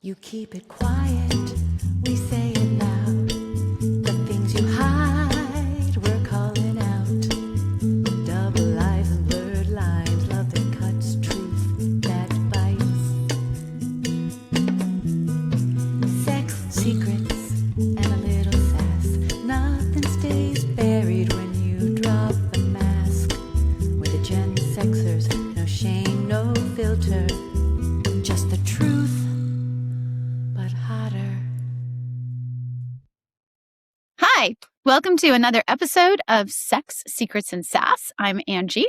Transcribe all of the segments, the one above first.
You keep it quiet, we say it loud. The things you hide, we're calling out. Double lies and blurred lines, love that cuts, truth that bites. Sex, secrets, and a little sass. Nothing stays buried when you drop the mask. We're the Gen Sexers, no shame, no filter. Just the truth, but hotter. Hi, welcome to another episode of Sex, Secrets, and Sass. I'm Angie.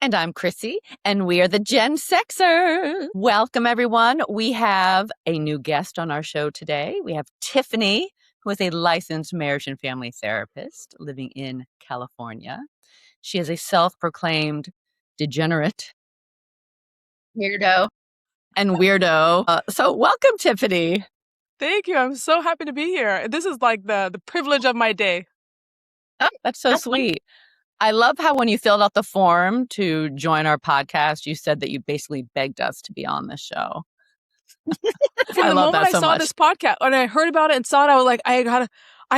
And I'm Chrissy, and we are the Gen Sexers. Welcome, everyone. We have a new guest on our show today. We have Tiffany, who is a licensed marriage and family therapist living in California. She is a self-proclaimed degenerate Weirdo. and weirdo. So welcome, Tiffany. Thank you. I'm so happy to be here. This is like the privilege of my day. Oh, that's so sweet. I love how when you filled out the form to join our podcast, you said that you basically begged us to be on the show. From the moment I saw this podcast and I heard about it and saw it, I was like, I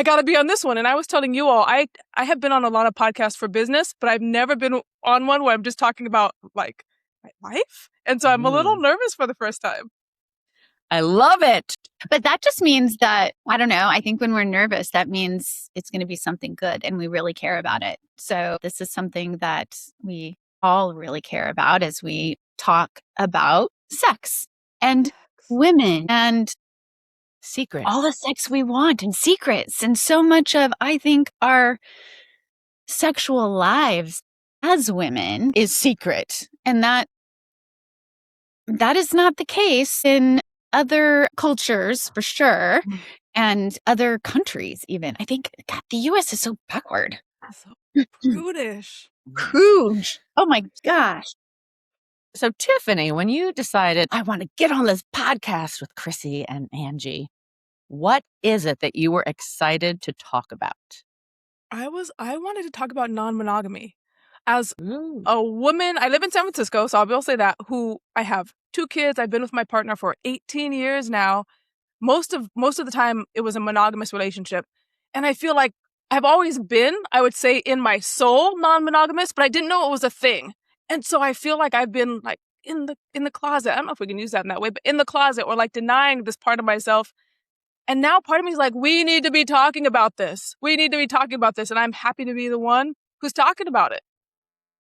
gotta be on this one. And I was telling you all, I have been on a lot of podcasts for business, but I've never been on one where I'm just talking about like my life. And so I'm a little nervous for the first time. I love it. But that just means that, I don't know, I think when we're nervous, that means it's going to be something good and we really care about it. So this is something that we all really care about as we talk about sex and women and secrets. All the sex we want and secrets. And so much of, I think, our sexual lives as women is secret. And that is not the case in other cultures, for sure, and other countries even. I think, God, the U.S. is so backward. So prudish. Prude. Oh, my gosh. So, Tiffany, when you decided, I want to get on this podcast with Chrissy and Angie, what is it that you were excited to talk about? I wanted to talk about non-monogamy. As a woman, I live in San Francisco, so I will say that, who I have 2 kids. I've been with my partner for 18 years now. Most of the time, it was a monogamous relationship. And I feel like I've always been, I would say, in my soul, non-monogamous, but I didn't know it was a thing. And so I feel like I've been like in the closet. I don't know if we can use that in that way, but in the closet, or like denying this part of myself. And now part of me is like, we need to be talking about this. We need to be talking about this. And I'm happy to be the one who's talking about it.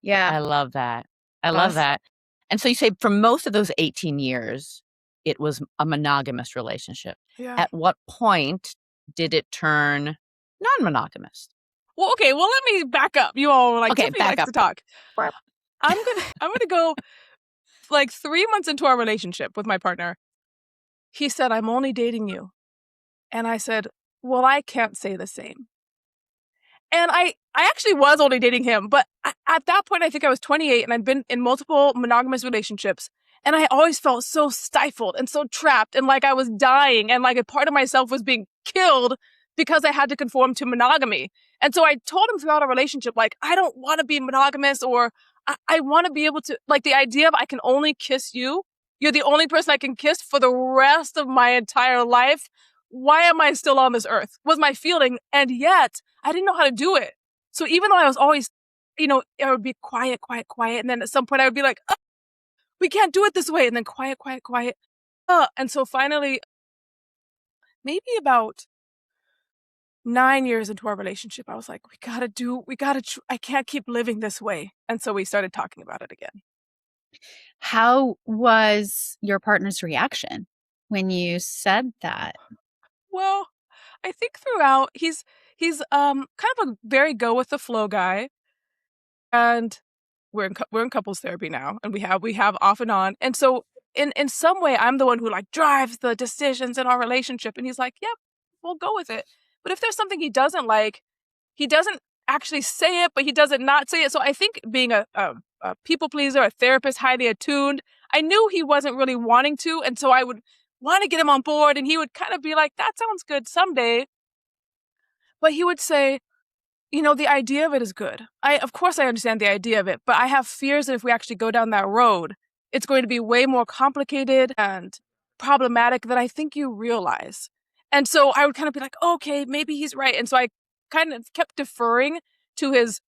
Yeah. I love that. I love that. And so you say for most of those 18 years, it was a monogamous relationship. Yeah. At what point did it turn non-monogamous? Well, okay. Well, let me back up. You all like, Tiffany likes to talk. I'm gonna go like 3 months into our relationship with my partner. He said, "I'm only dating you." And I said, "Well, I can't say the same." And I actually was only dating him, but at that point, I think I was 28 and I'd been in multiple monogamous relationships. And I always felt so stifled and so trapped and like I was dying and like a part of myself was being killed because I had to conform to monogamy. And so I told him throughout our relationship, like, I don't want to be monogamous, or I want to be able to, like, the idea of I can only kiss you. You're the only person I can kiss for the rest of my entire life. Why am I still on this earth? Was my feeling. And yet I didn't know how to do it. So even though I was always, I would be quiet. And then at some point I would be like, we can't do it this way. And then quiet. And so finally, maybe about 9 years into our relationship, I was like, I can't keep living this way. And so we started talking about it again. How was your partner's reaction when you said that? Well, I think throughout he's kind of a very go with the flow guy, and we're in couples therapy now, and we have off and on, and so in some way I'm the one who like drives the decisions in our relationship, and he's like, yep, we'll go with it. But if there's something he doesn't like, he doesn't actually say it, but he doesn't not say it. So I think being a people pleaser, a therapist, highly attuned, I knew he wasn't really wanting to, and so I would want to get him on board, and he would kind of be like, that sounds good someday. But he would say, the idea of it is good. Of course I understand the idea of it, but I have fears that if we actually go down that road, it's going to be way more complicated and problematic than I think you realize. And so I would kind of be like, okay, maybe he's right. And so I kind of kept deferring to his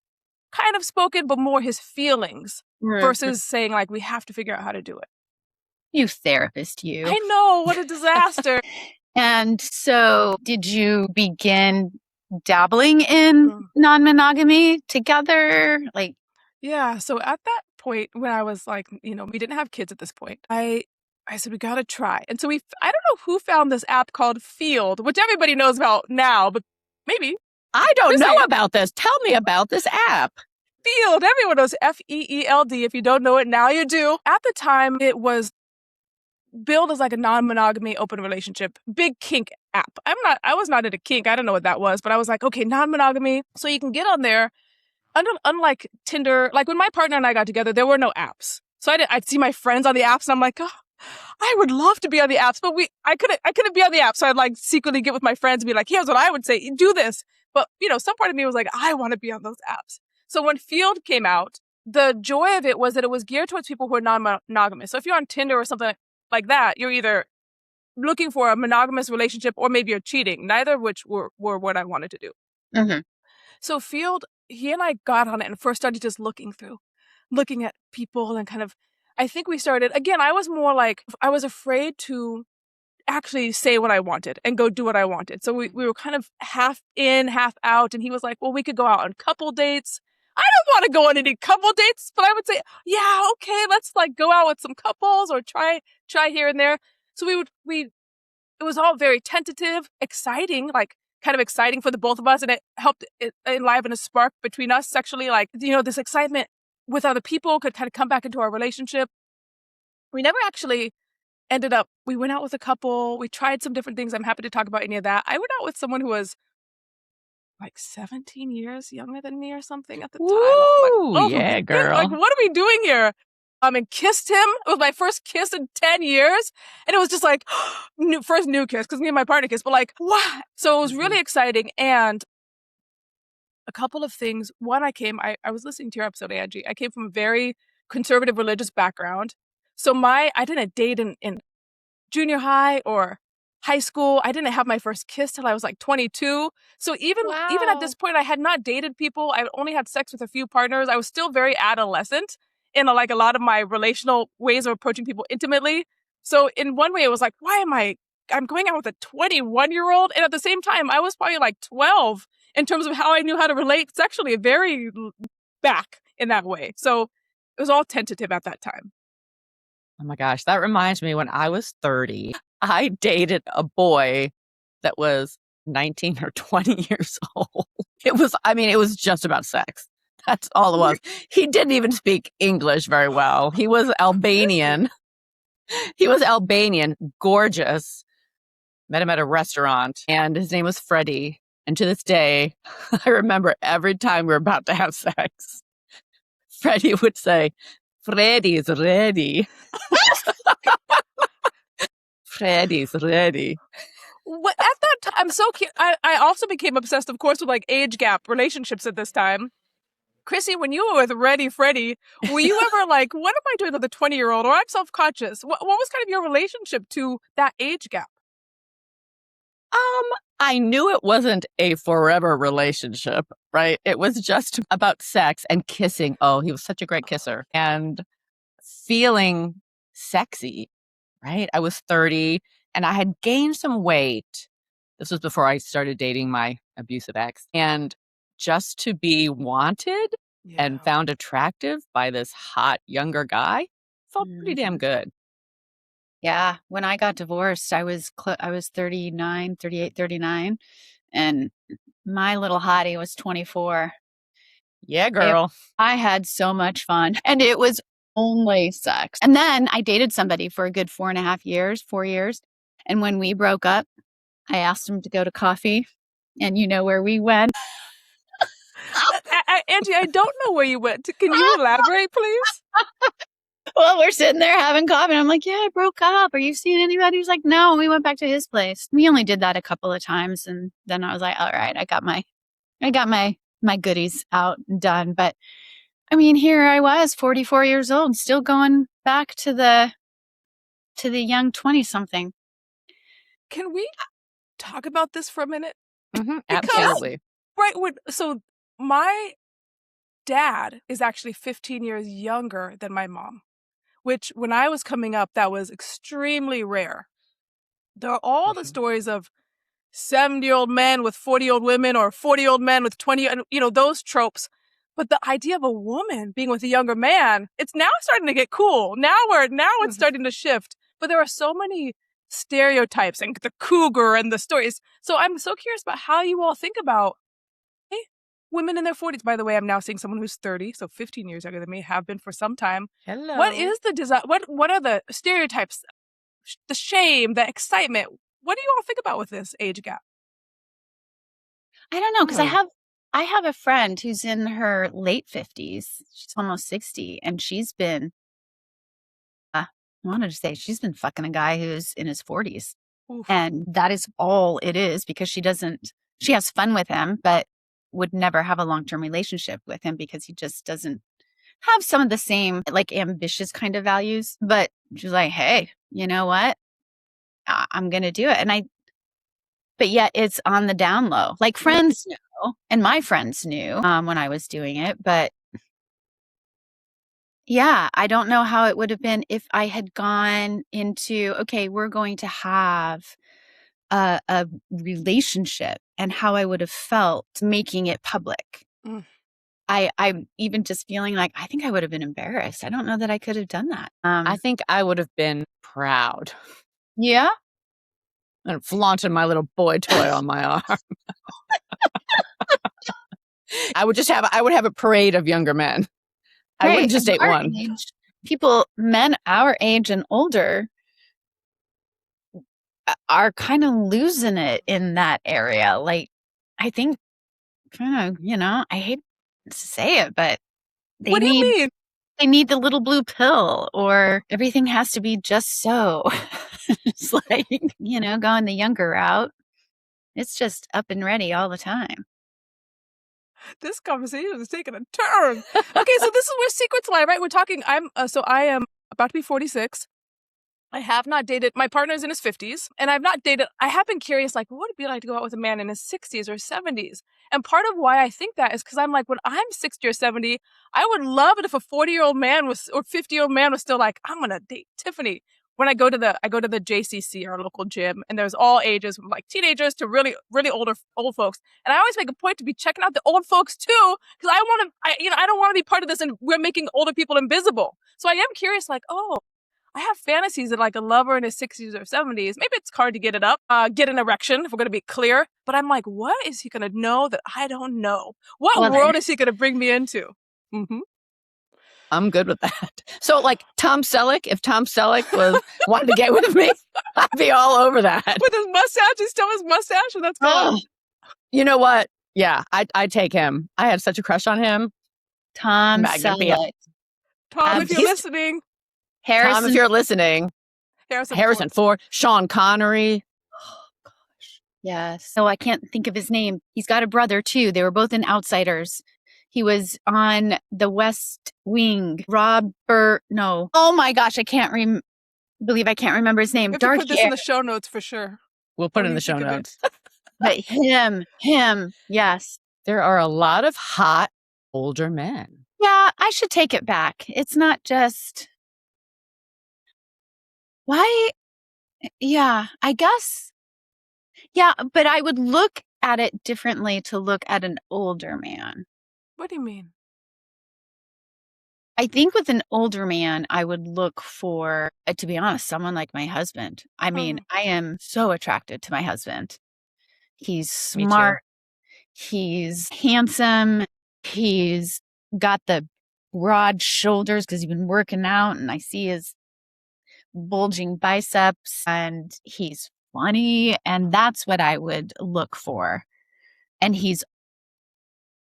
kind of spoken, but more his feelings versus saying like, we have to figure out how to do it. You therapist, you. I know, what a disaster. And so did you begin dabbling in non-monogamy together? Like, yeah. So at that point, when I was like, we didn't have kids at this point, I said, we got to try. And so I don't know who found this app called Field, which everybody knows about now, but maybe. I don't know about this. Tell me about this app. Field. Everyone knows Feeld. If you don't know it, now you do. At the time, it was billed as like a non-monogamy open relationship, big kink app. I was not into kink. I don't know what that was, but I was like, okay, non-monogamy. So you can get on there. Unlike Tinder, like when my partner and I got together, there were no apps. So I'd see my friends on the apps and I'm like, oh, I would love to be on the apps, but I couldn't be on the apps. So I'd like secretly get with my friends and be like, here's what I would say, do this. But some part of me was like, I want to be on those apps. So when Field came out, the joy of it was that it was geared towards people who are non-monogamous. So if you're on Tinder or something like that, you're either looking for a monogamous relationship or maybe you're cheating, neither of which were what I wanted to do. Mm-hmm. So Field, he and I got on it and first started just looking at people and kind of, I think we started, again, I was more like, I was afraid to actually say what I wanted and go do what I wanted. So we were kind of half in, half out. And he was like, well, we could go out on couple dates. I don't want to go on any couple dates, but I would say, yeah, okay, let's like go out with some couples or try here and there. So it was all very tentative, exciting, like kind of exciting for the both of us. And it helped enliven a spark between us sexually. Like, this excitement with other people could kind of come back into our relationship. We never actually ended up, we went out with a couple. We tried some different things. I'm happy to talk about any of that. I went out with someone who was like 17 years younger than me or something at the time. I was like, yeah, girl. Like, what are we doing here? And kissed him. It was my first kiss in 10 years. And it was just like, first new kiss, because me and my partner kissed, but like, what? So it was really exciting. And a couple of things. One, I was listening to your episode, Angie. I came from a very conservative religious background. So I didn't date in junior high or high school. I didn't have my first kiss till I was like 22. So even at this point, I had not dated people. I only had sex with a few partners. I was still very adolescent in a lot of my relational ways of approaching people intimately. So in one way, it was like, I'm going out with a 21-year-old. And at the same time, I was probably like 12 in terms of how I knew how to relate sexually, very back in that way. So it was all tentative at that time. Oh my gosh, that reminds me when I was 30, I dated a boy that was 19 or 20 years old. It was just about sex. That's all it was. He didn't even speak English very well. He was Albanian. Gorgeous. Met him at a restaurant, and his name was Freddie. And to this day, I remember every time we were about to have sex, Freddie would say, Freddie's ready. Freddie's ready. At that time, I'm so cute. I also became obsessed, of course, with like age gap relationships at this time. Chrissy, when you were with Ready Freddie, were you ever like, what am I doing with a 20-year-old? Or I'm self-conscious. What was kind of your relationship to that age gap? I knew it wasn't a forever relationship, right? It was just about sex and kissing. Oh, he was such a great kisser. And feeling sexy, right? I was 30 and I had gained some weight. This was before I started dating my abusive ex. And just to be wanted and found attractive by this hot younger guy felt pretty damn good. Yeah. When I got divorced, I was 38, 39. And my little hottie was 24. Yeah, girl. I had so much fun. And it was only sex. And then I dated somebody for a good 4 years. And when we broke up, I asked him to go to coffee. And you know where we went? Angie, I don't know where you went. Can you elaborate, please? Well, we're sitting there having coffee. And I'm like, yeah, I broke up. Are you seeing anybody? He's like, no. We went back to his place. We only did that a couple of times. And then I was like, all right, I got my goodies out and done. But I mean, here I was, 44 years old, still going back to the to the young 20-something. Can we talk about this for a minute? Mm-hmm. Absolutely. Right. So my dad is actually 15 years younger than my mom, which when I was coming up, that was extremely rare. There are all the stories of 70-year-old men with 40-year-old women or 40-year-old men with 20, those tropes. But the idea of a woman being with a younger man, it's now starting to get cool. Now it's starting to shift. But there are so many stereotypes and the cougar and the stories. So I'm so curious about how you all think about women in their 40s. By the way, I'm now seeing someone who's 30, so 15 years younger than me, have been for some time. Hello. What is the design? What are the stereotypes, the shame, the excitement? What do you all think about with this age gap? I don't know, because I have a friend who's in her late 50s. She's almost 60, and she's been, I wanted to say, she's been fucking a guy who's in his 40s. Oof. And that is all it is, because she has fun with him, but would never have a long-term relationship with him because he just doesn't have some of the same, like, ambitious kind of values. But she's like, hey, you know what? I'm going to do it. But yet it's on the down low. Like, friends know, and my friends knew when I was doing it. But yeah, I don't know how it would have been if I had gone into, okay, we're going to have a relationship, and how I would have felt making it public. I'm even just feeling like I think I would have been embarrassed. I don't know that I could have done that. I think I would have been proud. Yeah. And flaunted my little boy toy on my arm. I would have a parade of younger men. I wouldn't just date one. Men our age and older are kind of losing it in that area. Like, I think kind of, I hate to say it, but what do you mean? They need the little blue pill, or everything has to be just so. It's like, going the younger route. It's just up and ready all the time. This conversation is taking a turn. Okay, so this is where secrets lie, right? We're talking, I am about to be 46. I have not dated, my partner's in his 50s, and I have been curious, like, what would it be like to go out with a man in his 60s or 70s? And part of why I think that is because I'm like, when I'm 60 or 70, I would love it if a 40-year-old man or 50-year-old man was still like, I'm going to date Tiffany. When I go to the JCC, our local gym, and there's all ages, from like teenagers to really, really old folks. And I always make a point to be checking out the old folks too, because I don't want to be part of this, and we're making older people invisible. So I am curious, like, I have fantasies of like a lover in his 60s or 70s. Maybe it's hard to get it up, get an erection, if we're going to be clear. But I'm like, what is he going to know that I don't know? What world is he going to bring me into? Mm-hmm. I'm good with that. So, like, Tom Selleck, if Tom Selleck wanted to get with me, I'd be all over that. With his mustache, he's still his mustache, and that's gone. You know what? Yeah, I'd take him. I had such a crush on him. Tom Selleck. Tom, if you're listening. Harrison. Tom, if you're listening. Harrison Ford. Sean Connery. Oh, gosh. Yes. So I can't think of his name. He's got a brother, too. They were both in Outsiders. He was on The West Wing. No. Oh, my gosh. I can't believe I can't remember his name. We have to put this in the show notes for sure. We'll put it in the show notes. But him, yes. There are a lot of hot older men. Yeah, I should take it back. It's not just... Why? Yeah, I guess. Yeah, but I would look at it differently to look at an older man. What do you mean? I think with an older man, I would look for, to be honest, someone like my husband. I mean, I am so attracted to my husband. He's smart. He's handsome. He's got the broad shoulders because he's been working out, and I see his bulging biceps, and he's funny, and that's what I would look for. And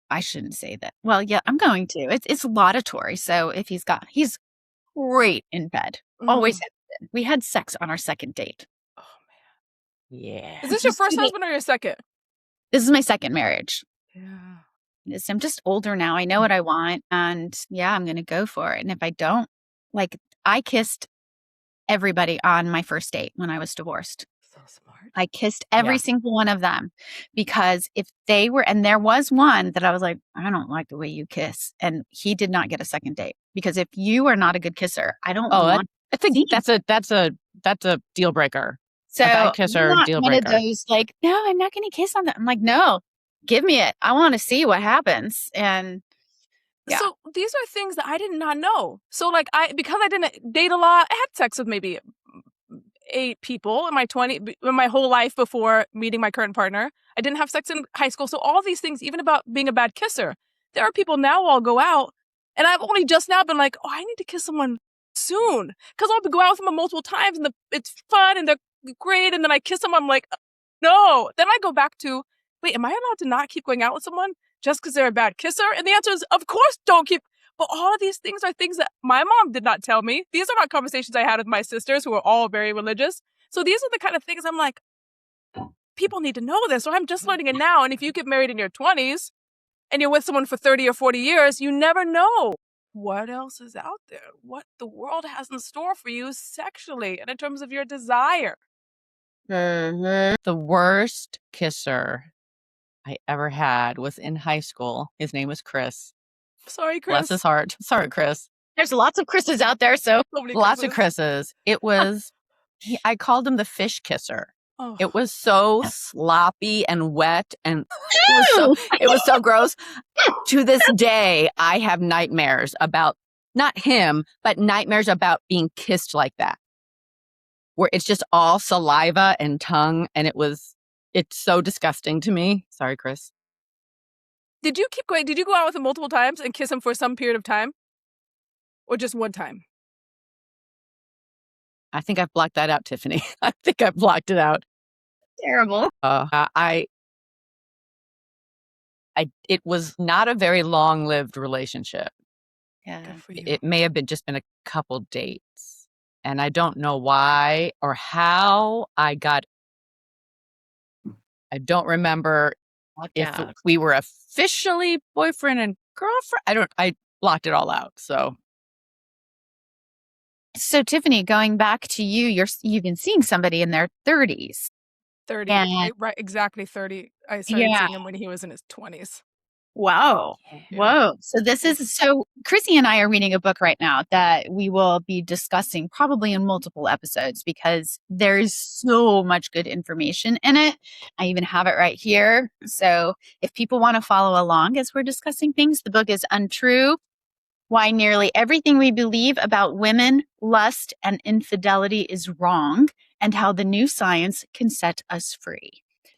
I shouldn't say that. Well, yeah, I'm going to. It's laudatory. So if he's great in bed. Always has been. We had sex on our second date. Oh man. Yeah. Is this your first husband or your second? This is my second marriage. Yeah. I'm just older now. I know what I want, and yeah, I'm going to go for it. And if I don't, like, I kissed everybody on my first date when I was divorced. So smart. I kissed every single one of them because if they were, and there was one that I was like, I don't like the way you kiss. And he did not get a second date because if you are not a good kisser, I don't want I think that's a deal breaker. So a bad kisser, not deal one breaker. of those like, no, I'm not going to kiss on that. I'm like, no, give me it. I want to see what happens. And yeah. So these are things that I did not know. So like because I didn't date a lot, I had sex with maybe 8 people in my whole life before meeting my current partner. I didn't have sex in high school. So all these things, even about being a bad kisser, there are people now I'll go out and I've only just now been like, oh, I need to kiss someone soon. Because I'll go out with them multiple times and it's fun and they're great. And then I kiss them. I'm like, no. Then I go back to, wait, am I allowed to not keep going out with someone just because they're a bad kisser? And the answer is, of course, don't keep. But all of these things are things that my mom did not tell me. These are not conversations I had with my sisters who are all very religious. So these are the kind of things I'm like, people need to know this, or I'm just learning it now. And if you get married in your 20s and you're with someone for 30 or 40 years, you never know what else is out there, what the world has in store for you sexually and in terms of your desire. The worst kisser I ever had was in high school. His name was Chris. Sorry, Chris. Bless his heart. Sorry, Chris. There's lots of Chris's out there, so lots of Chris's. It was, I called him the fish kisser. Oh. It was so sloppy and wet, and it was so gross. To this day, I have nightmares about not him, but nightmares about being kissed like that, where it's just all saliva and tongue, and it's so disgusting to me. Sorry, Chris. Did you keep going? Did you go out with him multiple times and kiss him for some period of time? Or just one time? I think I've blocked that out, Tiffany. I think I've blocked it out. Terrible. It was not a very long-lived relationship. Yeah. It may have just been a couple dates. And I don't know why or how I don't remember if we were officially boyfriend and girlfriend. I blocked it all out. So Tiffany, going back to you've been seeing somebody in their 30s. 30, right? Exactly 30. I started seeing him when he was in his 20s. Wow. Yeah. Whoa. So Chrissy and I are reading a book right now that we will be discussing probably in multiple episodes because there's so much good information in it. I even have it right here. So if people want to follow along as we're discussing things, the book is Untrue: Why Nearly Everything We Believe About Women, Lust, and Infidelity is Wrong, and How the New Science Can Set Us Free,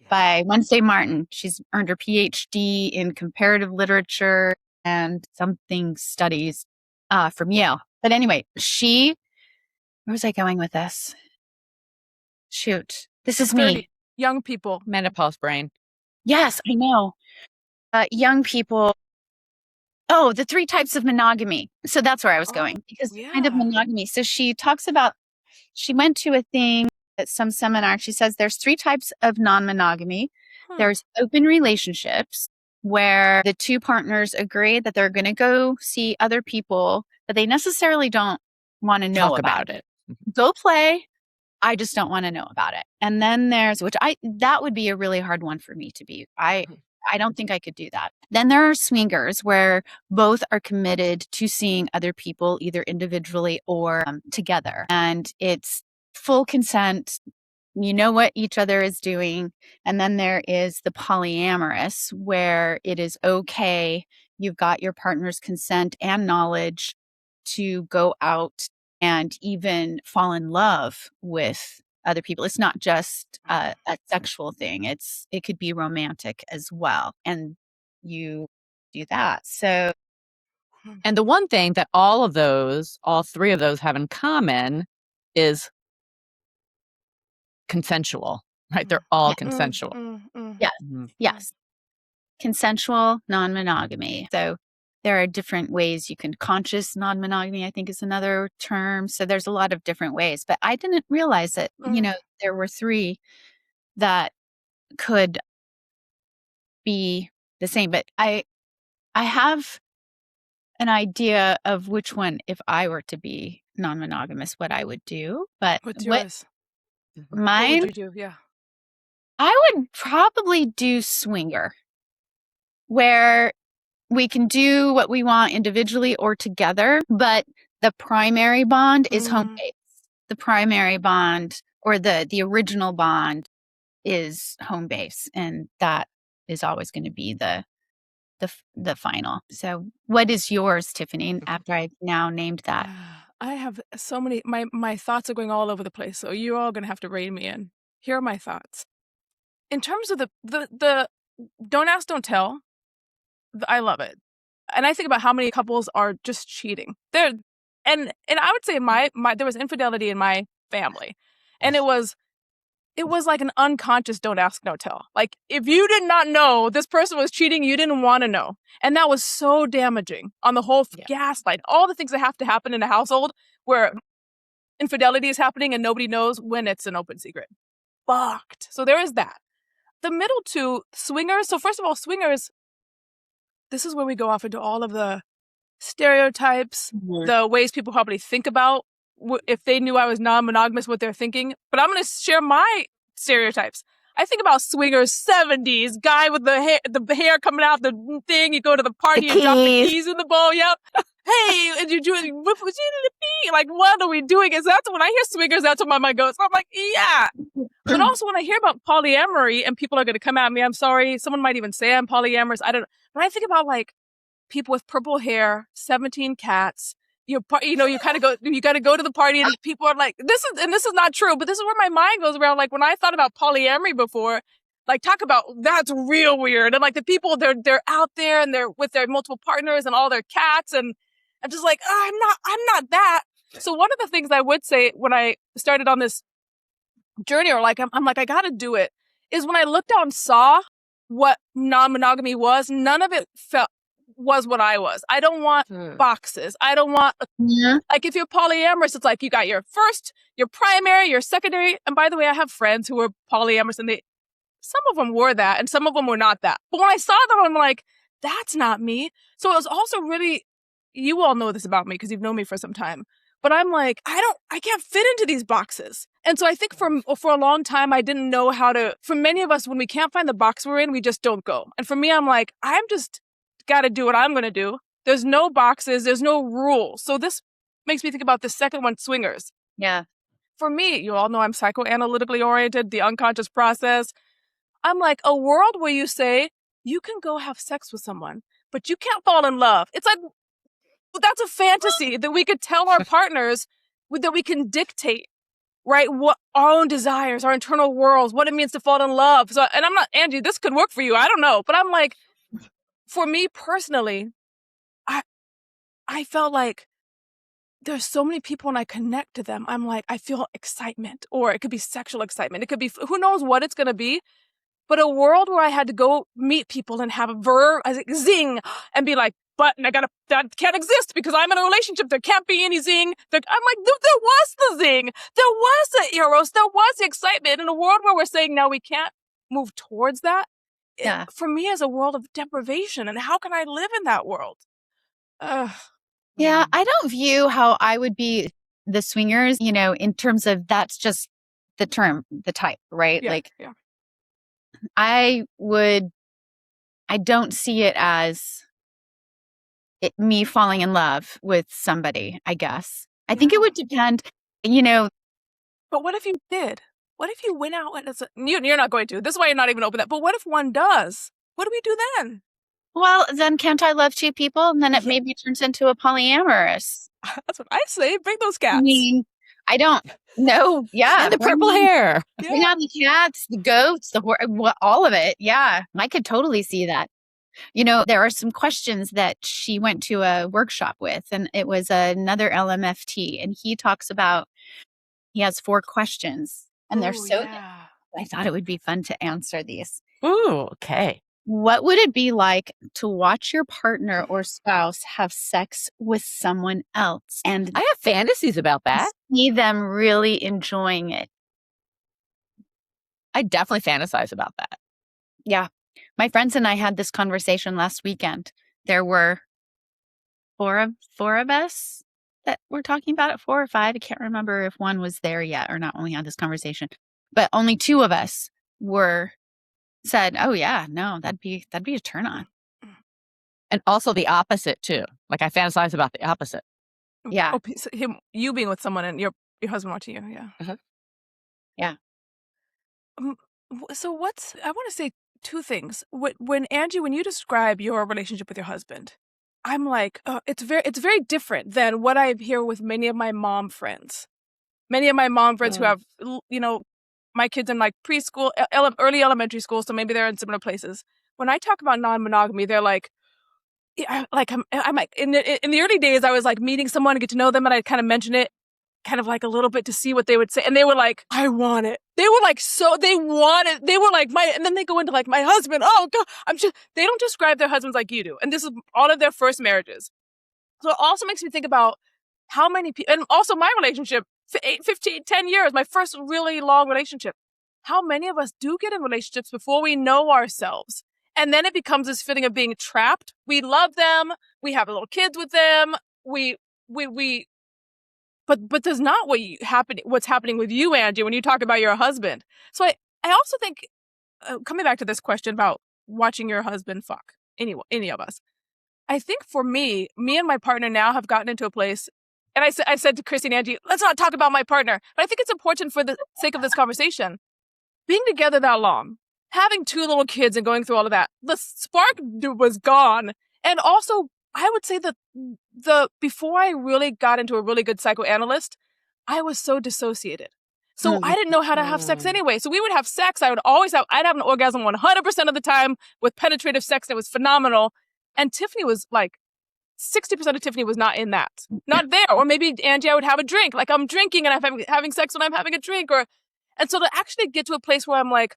by Wednesday Martin. She's earned her PhD in comparative literature and something studies from Yale. But anyway, where was I going with this? Shoot. This is 30. Me. Young people. Menopause brain. Yes, I know. Young people. Oh, the 3 types of monogamy. So that's where I was going, because kind of monogamy. So she went to a thing at some seminar. She says there's 3 types of non-monogamy. There's open relationships where the 2 partners agree that they're going to go see other people, but they necessarily don't want to know about it. Go play. I just don't want to know about it. And then there's, that would be a really hard one for me to be. I don't think I could do that. Then there are swingers where both are committed to seeing other people either individually or together. And it's full consent. You know what each other is doing. And then there is the polyamorous where it is okay. You've got your partner's consent and knowledge to go out and even fall in love with other people. It's not just a sexual thing. It could be romantic as well. And you do that. So, and the one thing that all 3 of those have in common is consensual, right? They're all consensual. Yes. Yes. Consensual non-monogamy. So there are different ways you can conscious non-monogamy, I think is another term. So there's a lot of different ways, but I didn't realize that, there were 3 that could be the same, but I have an idea of which one, if I were to be non-monogamous what I would do, but What's yours? mine, What would you do? Yeah. I would probably do swinger, where we can do what we want individually or together, but the primary bond is home base. The primary bond or the original bond is home base, and that is always going to be the final. So what is yours, Tiffany, after I've now named that? I have so many, my thoughts are going all over the place, so you're all going to have to rein me in. Here are my thoughts. In terms of the don't ask, don't tell, I love it. And I think about how many couples are just cheating. And I would say my there was infidelity in my family. And it was like an unconscious don't ask, don't tell. Like, if you did not know this person was cheating, you didn't want to know. And that was so damaging on the whole gaslight. All the things that have to happen in a household where infidelity is happening and nobody knows when it's an open secret. Fucked. So there is that. The middle two, swingers. So first of all, swingers, this is where we go off into all of the stereotypes, the ways people probably think about if they knew I was non-monogamous, what they're thinking. But I'm going to share my stereotypes. I think about swingers, 70s, guy with the hair coming out the thing. You go to the party and drop the keys in the bowl. Yep. Hey, and you're doing, what was you to be? Like, what are we doing? Is that when I hear swingers, that's what my mind goes. I'm like, yeah. But also when I hear about polyamory and people are going to come at me, I'm sorry. Someone might even say I'm polyamorous. I don't know. But I think about like people with purple hair, 17 cats. You got to go to the party and people are like, this is not true, but this is where my mind goes around. Like when I thought about polyamory before, like talk about, that's real weird. And like the people, they're out there and they're with their multiple partners and all their cats. And I'm just like, I'm not that. So one of the things I would say when I started on this journey, or like, I'm like, I got to do it, is when I looked out and saw what non-monogamy was, none of it was what I was. I don't want boxes. I don't want, like if you're polyamorous, it's like you got your first, your primary, your secondary. And by the way, I have friends who were polyamorous and some of them were that and some of them were not that. But when I saw them, I'm like, that's not me. So it was also really, you all know this about me because you've known me for some time, but I'm like, I can't fit into these boxes. And so I think for a long time, I didn't know how to, for many of us, when we can't find the box we're in, we just don't go. And for me, I'm like, I'm just got to do what I'm going to do. There's no boxes. There's no rules. So this makes me think about the second one, swingers. Yeah. For me, you all know I'm psychoanalytically oriented, the unconscious process. I'm like, a world where you say, you can go have sex with someone, but you can't fall in love. It's like, that's a fantasy that we could tell our partners, that we can dictate, right? What our own desires, our internal worlds, what it means to fall in love. So, and I'm not, Angie, this could work for you. I don't know. But I'm like, for me personally, I felt like there's so many people when I connect to them, I'm like, I feel excitement, or it could be sexual excitement. It could be, who knows what it's going to be. But a world where I had to go meet people and have a zing and be like, but that can't exist because I'm in a relationship. There can't be any zing. I'm like, there was the zing. There was the eros. There was the excitement. In a world where we're saying now we can't move towards that, for me is a world of deprivation. And how can I live in that world? Yeah, I don't view how I would be the swingers, in terms of that's just the term, the type, right? Yeah. I don't see it as me falling in love with somebody, I guess. I think it would depend, But what if you did? What if you went out and you're not going to. This is why you're not even open that. But what if one does? What do we do then? Well, then can't I love two people? And then it maybe turns into a polyamorous. That's what I say. Bring those cats. I mean, I don't know. Yeah. And the purple hair. We have the cats, the goats, all of it. Yeah. I could totally see that. There are some questions that she went to a workshop with, and it was another LMFT. And he talks about, he has 4 questions, and they're so, I thought it would be fun to answer these. Ooh, okay. What would it be like to watch your partner or spouse have sex with someone else? And I have fantasies about that. See them really enjoying it. I definitely fantasize about that. Yeah. My friends and I had this conversation last weekend. There were four of us, that we're talking about at 4 or 5. I can't remember if one was there yet or not when we had this conversation, but only 2 of us said, "Oh yeah, no, that'd be a turn on." And also the opposite too. Like I fantasize about the opposite. Yeah. Oh, so you being with someone and your husband watching you. Yeah. Uh-huh. Yeah. So I want to say 2 things. When Angie, when you describe your relationship with your husband, I'm like, it's very different than what I hear with many of my mom friends. Many of my mom friends who have, my kids in like preschool, early elementary school, so maybe they're in similar places. When I talk about non-monogamy, they're like, I'm like, in the early days, I was like meeting someone to get to know them, and I kind of mention it kind of like a little bit to see what they would say. And they were like, I want it. They were like, they want it. They were like, and then they go into like, my husband, oh God, they don't describe their husbands like you do. And this is all of their first marriages. So it also makes me think about how many people, and also my relationship, 15, 10 years, my first really long relationship. How many of us do get in relationships before we know ourselves? And then it becomes this feeling of being trapped. We love them. We have little kids with them. But there's not what's happening with you, Angie, when you talk about your husband. So I also think, coming back to this question about watching your husband fuck any of us, I think for me and my partner now have gotten into a place, and I said to Chrissy and Angie, let's not talk about my partner, but I think it's important for the sake of this conversation. Being together that long, having 2 little kids and going through all of that, the spark was gone. And also, I would say that before I really got into a really good psychoanalyst, I was so dissociated. So I didn't know how to have sex anyway. So we would have sex. I'd have an orgasm 100% of the time with penetrative sex. It was phenomenal. And Tiffany was like, 60% of Tiffany was not in that. Not there. Or maybe, Angie, I would have a drink. Like I'm drinking and I'm having sex when I'm having a drink. And so to actually get to a place where I'm like,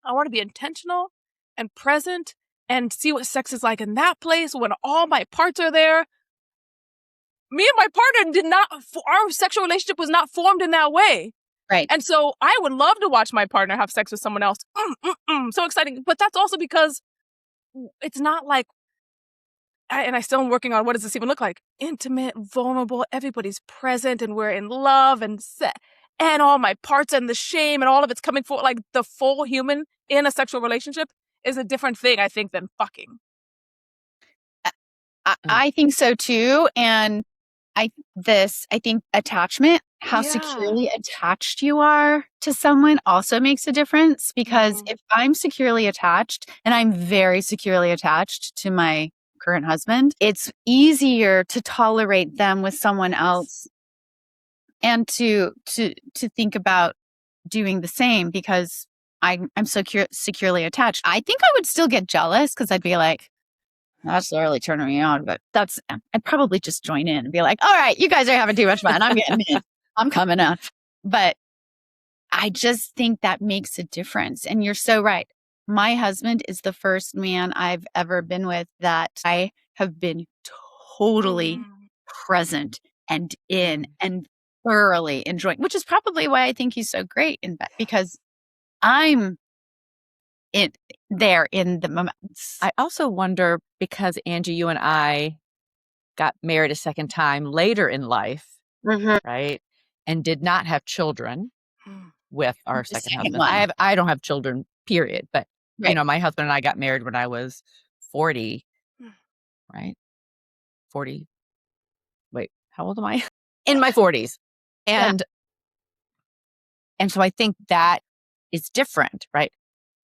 I want to be intentional and present and see what sex is like in that place when all my parts are there. Me and my partner our sexual relationship was not formed in that way. Right. And so I would love to watch my partner have sex with someone else. So exciting. But that's also because it's not like, and I still am working on what does this even look like? Intimate, vulnerable, everybody's present and we're in love and all my parts and the shame and all of it's coming forward. Like the full human in a sexual relationship is a different thing, I think, than fucking. I think so too. And I think attachment, how securely attached you are to someone also makes a difference, because if I'm securely attached, and I'm very securely attached to my current husband, it's easier to tolerate them with someone else and to think about doing the same because I'm securely attached. I think I would still get jealous because I'd be like, that's really turning me on, but I'd probably just join in and be like, all right, you guys are having too much fun. I'm getting in. I'm coming up. But I just think that makes a difference. And you're so right. My husband is the first man I've ever been with that I have been totally present and in and thoroughly enjoying, which is probably why I think he's so great in bed, because I'm there in the moments. I also wonder, because Angie, you and I got married a second time later in life, right? And did not have children with our second husband. I don't have children, period. But, my husband and I got married when I was 40, right? 40. Wait, how old am I? In my 40s. And so I think that is different, right?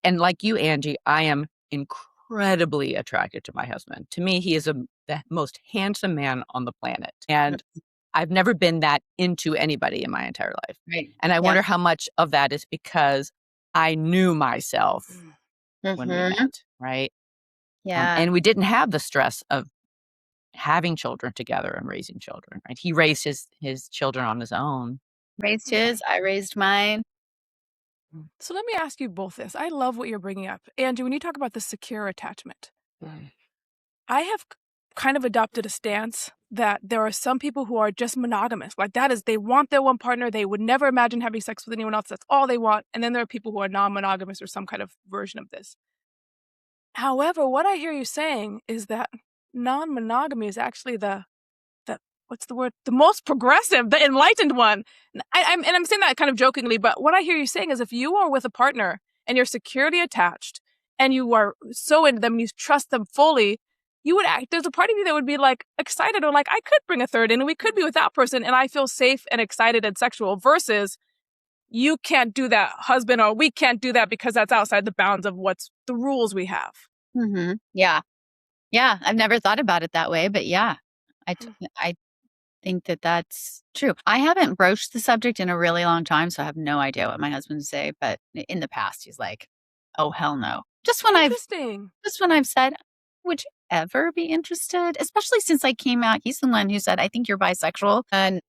And like you, Angie, I am incredibly attracted to my husband. To me, he is the most handsome man on the planet. And I've never been that into anybody in my entire life. Right. And I wonder how much of that is because I knew myself when we met, right? Yeah. And we didn't have the stress of having children together and raising children, right? He raised his children on his own. Raised his, I raised mine. So let me ask you both this. I love what you're bringing up. Angie, when you talk about the secure attachment, I have kind of adopted a stance that there are some people who are just monogamous. Like that is, they want their one partner. They would never imagine having sex with anyone else. That's all they want. And then there are people who are non-monogamous or some kind of version of this. However, what I hear you saying is that non-monogamy is actually the what's the word? The most progressive, the enlightened one. I'm saying that kind of jokingly, but what I hear you saying is if you are with a partner and you're securely attached and you are so into them and you trust them fully, you would there's a part of you that would be like excited or like, I could bring a third in and we could be with that person and I feel safe and excited and sexual versus you can't do that, husband, or we can't do that because that's outside the bounds of what's the rules we have. Mm-hmm. Yeah. Yeah. I've never thought about it that way, but yeah, I think that that's true. I haven't broached the subject in a really long time, so I have no idea what my husband would say, but in the past he's like, oh, hell no. Just when I've said, would you ever be interested? Especially since I came out, he's the one who said, I think you're bisexual. And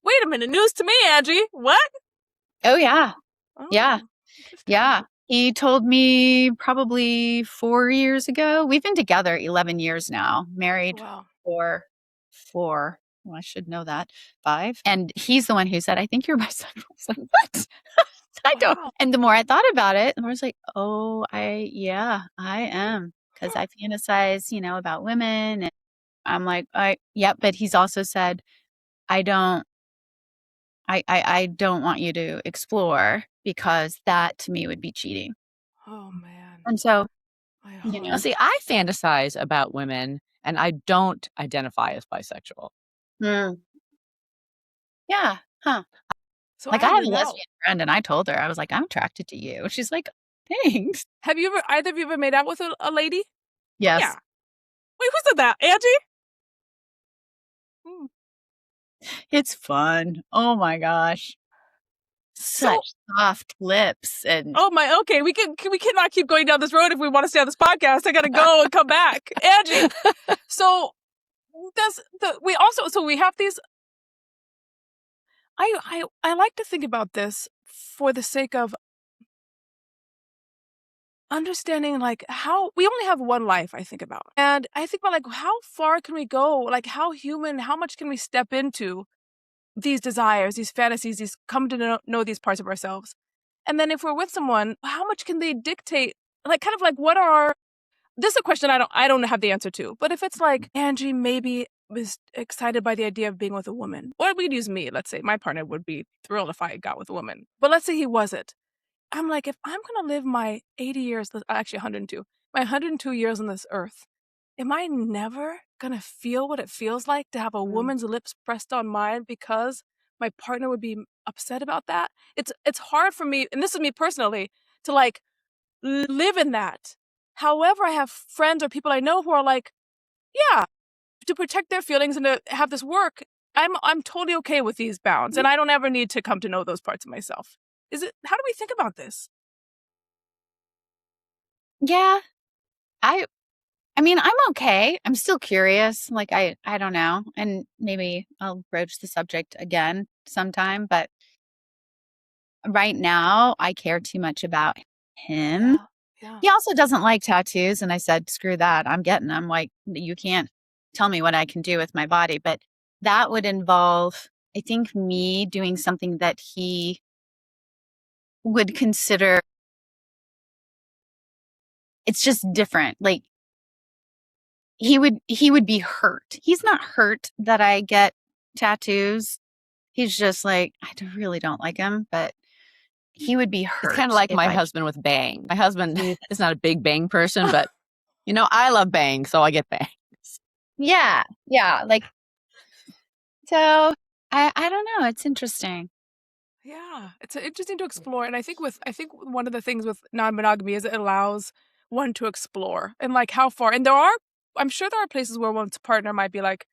wait a minute, news to me, Angie. What? Oh, yeah. Oh, yeah. Yeah. He told me probably 4 years ago. We've been together 11 years now, married for 4. Well, I should know that. 5. And he's the one who said, I think you're bisexual. I was like, what? I don't. And the more I thought about it, the more I was like, oh, I am. Because I fantasize, about women. And I'm like, but he's also said, I don't want you to explore because that to me would be cheating. Oh, man. And so, see, I fantasize about women and I don't identify as bisexual. Yeah. Huh. So like I have a lesbian friend and I told her, I was like, I'm attracted to you. She's like, thanks. Have you either of you ever made out with a lady? Yes. Yeah. Wait, who said that? Angie? It's fun. Oh my gosh. Such soft lips and okay, we cannot keep going down this road if we want to stay on this podcast. I gotta go and come back. Angie. So we have these. I like to think about this for the sake of understanding like how we only have one life, I think about. And I think about like how far can we go? Like how much can we step into these desires, these fantasies, these come to know these parts of ourselves. And then if we're with someone, how much can they dictate? Like kind of like this is a question I don't have the answer to. But if it's like Angie maybe was excited by the idea of being with a woman, or we could use me, let's say my partner would be thrilled if I got with a woman. But let's say he wasn't. I'm like, if I'm going to live my 80 years, actually 102, my 102 years on this earth, am I never going to feel what it feels like to have a woman's lips pressed on mine because my partner would be upset about that? It's hard for me, and this is me personally, to like live in that. However, I have friends or people I know who are like, yeah, to protect their feelings and to have this work, I'm totally okay with these bounds, and I don't ever need to come to know those parts of myself. How do we think about this? Yeah. I mean, I'm okay. I'm still curious. Like, I don't know. And maybe I'll broach the subject again sometime. But right now, I care too much about him. Yeah. He also doesn't like tattoos. And I said, screw that. I'm getting them. Like, you can't tell me what I can do with my body. But that would involve, I think, me doing something that he would consider. It's just different. Like, he would be hurt. He's not hurt that I get tattoos. He's just like, I really don't like him, but he would be hurt. It's kind of like my husband with bang. My husband is not a big bang person, but I love bang, so I get bangs. Yeah. Like, so I don't know. It's interesting. Yeah, it's interesting to explore, and I think one of the things with non-monogamy is it allows one to explore and like how far. And I'm sure there are places where one's partner might be like,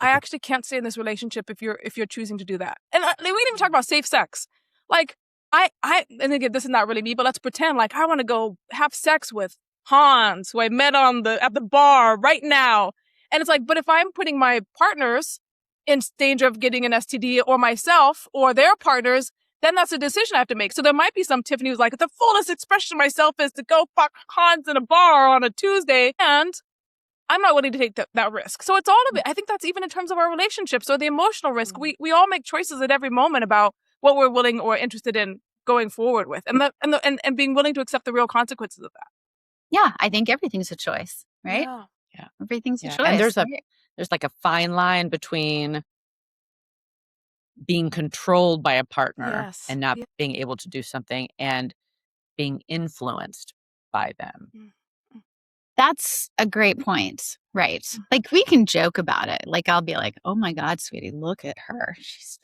I actually can't stay in this relationship if you're choosing to do that. And we didn't even talk about safe sex. Like and again, this is not really me, but let's pretend like I want to go have sex with Hans, who I met at the bar right now. And it's like, but if I'm putting my partners in danger of getting an STD or myself or their partners, then that's a decision I have to make. So there might be some Tiffany who's like, the fullest expression of myself is to go fuck Hans in a bar on a Tuesday, and I'm not willing to take that risk. So it's all of it. I think that's even in terms of our relationships or the emotional risk. We all make choices at every moment about what we're willing or interested in going forward with, and being willing to accept the real consequences of that. Yeah, I think everything's a choice, right? Yeah. Everything's a choice. And there's there's like a fine line between being controlled by a partner and not being able to do something and being influenced by them. That's a great point. Right. Like we can joke about it. Like I'll be like, oh my God, sweetie, look at her. He's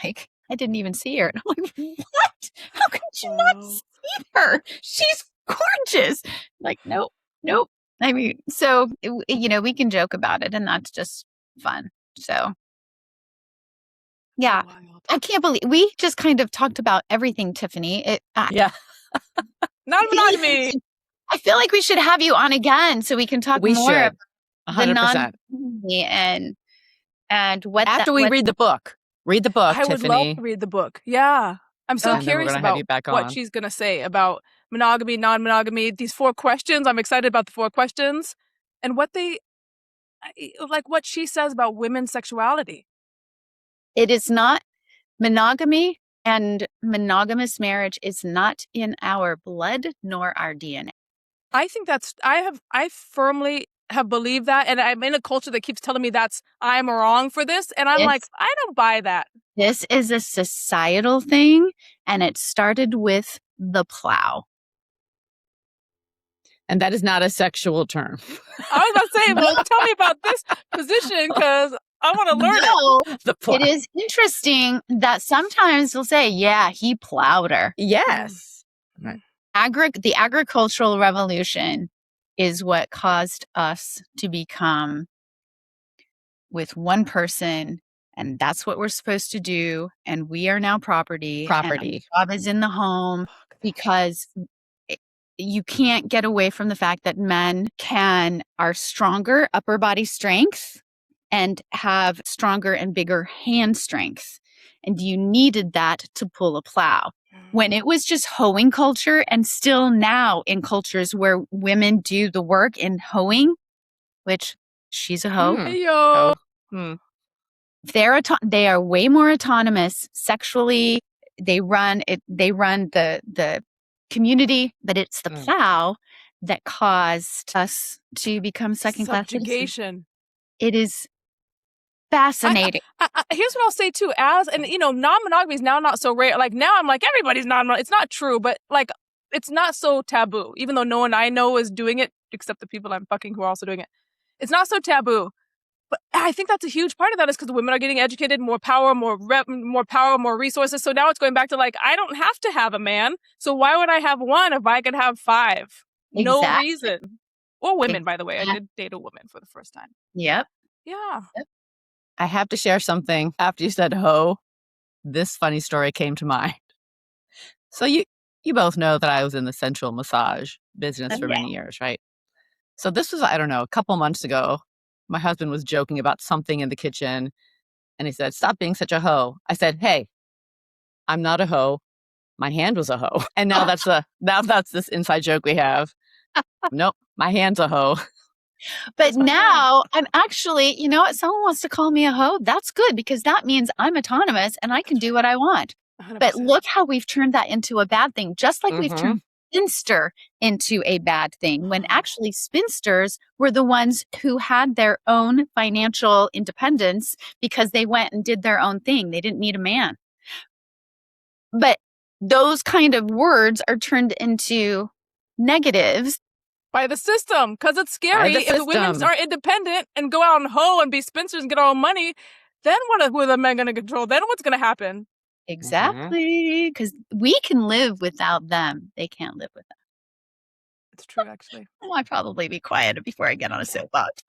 like, I didn't even see her. And I'm like, what? How could you not see her? She's gorgeous. Like, nope. I mean, so, we can joke about it and that's just fun. So, yeah, I can't believe we just kind of talked about everything, Tiffany. Yeah. Non-monogamy. I feel like we should have you on again so we can talk more about 100%. the non-monogamy and what after we read the book. Read the book, Tiffany. I would love to read the book. Yeah. I'm so curious about what she's going to say about monogamy, non-monogamy, these 4 questions. I'm excited about the 4 questions and what she says about women's sexuality. It is not monogamy and monogamous marriage is not in our blood nor our DNA. I think I firmly have believed that, and I'm in a culture that keeps telling me I'm wrong for this, and I'm like, I don't buy that. This is a societal thing, and it started with the plow. And that is not a sexual term. I was about to say, well, tell me about this position, because I want to learn it. It is interesting that sometimes they'll say, yeah, he plowed her. Yes. Right. The agricultural revolution is what caused us to become with one person, and that's what we're supposed to do, and we are now property. And our job is in the home, because you can't get away from the fact that men are stronger upper body strength and have stronger and bigger hand strength, and you needed that to pull a plow. When it was just hoeing culture, and still now in cultures where women do the work in hoeing, which she's a hoe. They are way more autonomous sexually. They run the community, but it's the plow that caused us to become second-class citizens. It is fascinating. Here's what I'll say too. Non-monogamy is now not so rare. Like now I'm like, everybody's non-monogamy. It's not true, but like, it's not so taboo, even though no one I know is doing it, except the people I'm fucking who are also doing it. It's not so taboo. But I think that's a huge part of that is because women are getting educated, more power, more power, more resources. So now it's going back to like, I don't have to have a man. So why would I have one if I could have 5? Exactly. No reason. Or women, by the way. I did date a woman for the first time. Yep. Yeah. Yep. I have to share something. After you said hoe, this funny story came to mind. So you both know that I was in the sensual massage business for many years, right? So this was, I don't know, a couple months ago. My husband was joking about something in the kitchen, and he said, "Stop being such a hoe." I said, "Hey, I'm not a hoe. My hand was a hoe." And now that's this inside joke we have. Nope, my hand's a hoe. But now I'm actually, if someone wants to call me a hoe, that's good, because that means I'm autonomous and I can do what I want. 100%. But look how we've turned that into a bad thing, just like we've turned spinster into a bad thing, when actually spinsters were the ones who had their own financial independence because they went and did their own thing. They didn't need a man. But those kind of words are turned into negatives by the system, because it's scary. If women are independent and go out and hoe and be spinsters and get our own money, then who are the men going to control? Then what's going to happen? Exactly, because we can live without them. They can't live without. It's true, actually. I'll probably be quiet before I get on a soapbox.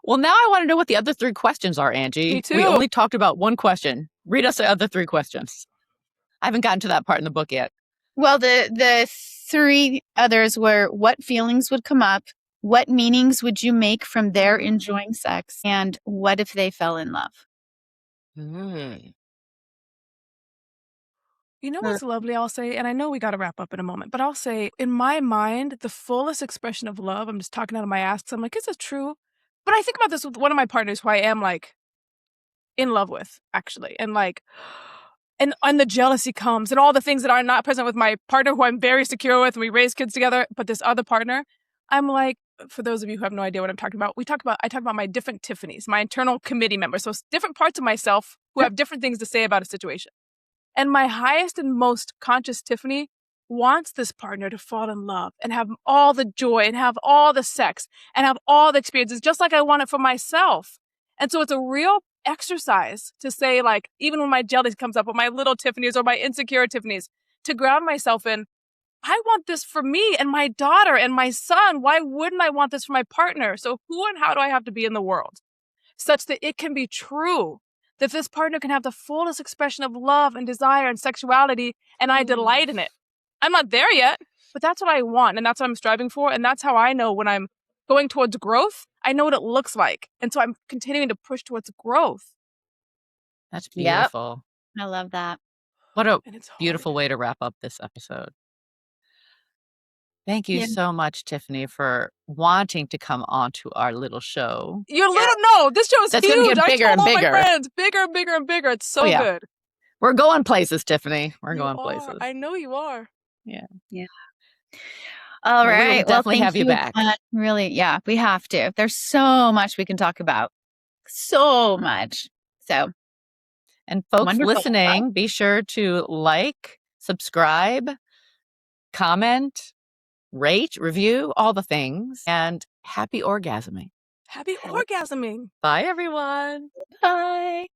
Well, now I want to know what the other 3 questions are, Angie. Me too. We only talked about one question. Read us the other 3 questions. I haven't gotten to that part in the book yet. Well, the 3 others were, what feelings would come up? What meanings would you make from their enjoying sex? And what if they fell in love? You know what's lovely, I'll say, and I know we got to wrap up in a moment, but I'll say, in my mind, the fullest expression of love, I'm just talking out of my ass, I'm like, is this true? But I think about this with one of my partners who I am like in love with, actually. And like, and the jealousy comes and all the things that are not present with my partner who I'm very secure with, and we raise kids together. But this other partner, I'm like, for those of you who have no idea what I'm talking about, I talk about my different Tiffany's, my internal committee members. So different parts of myself who have different things to say about a situation. And my highest and most conscious Tiffany wants this partner to fall in love and have all the joy and have all the sex and have all the experiences, just like I want it for myself. And so it's a real exercise to say, like, even when my jealousy comes up, or my little Tiffany's or my insecure Tiffany's, to ground myself in, I want this for me and my daughter and my son. Why wouldn't I want this for my partner? So who and how do I have to be in the world such that it can be true, that this partner can have the fullest expression of love and desire and sexuality, and I delight in it? I'm not there yet, but that's what I want, and that's what I'm striving for, and that's how I know when I'm going towards growth, I know what it looks like. And so I'm continuing to push towards growth. That's beautiful. Yep. I love that. What a beautiful way to wrap up this episode. Thank you so much, Tiffany, for wanting to come onto our little show. Your little, no, this show is That's huge. Gonna get bigger I told and bigger. all my friends, bigger and bigger and bigger. It's so good. We're going places, Tiffany. We're You going are. places. I know you are. Yeah. All right. We will definitely have you back. Really, yeah, we have to. There's so much we can talk about. So much. So, and folks wonderful. listening, be sure to like, subscribe, comment, rate, review, all the things. And happy orgasming. Happy orgasming. Bye, everyone. Bye.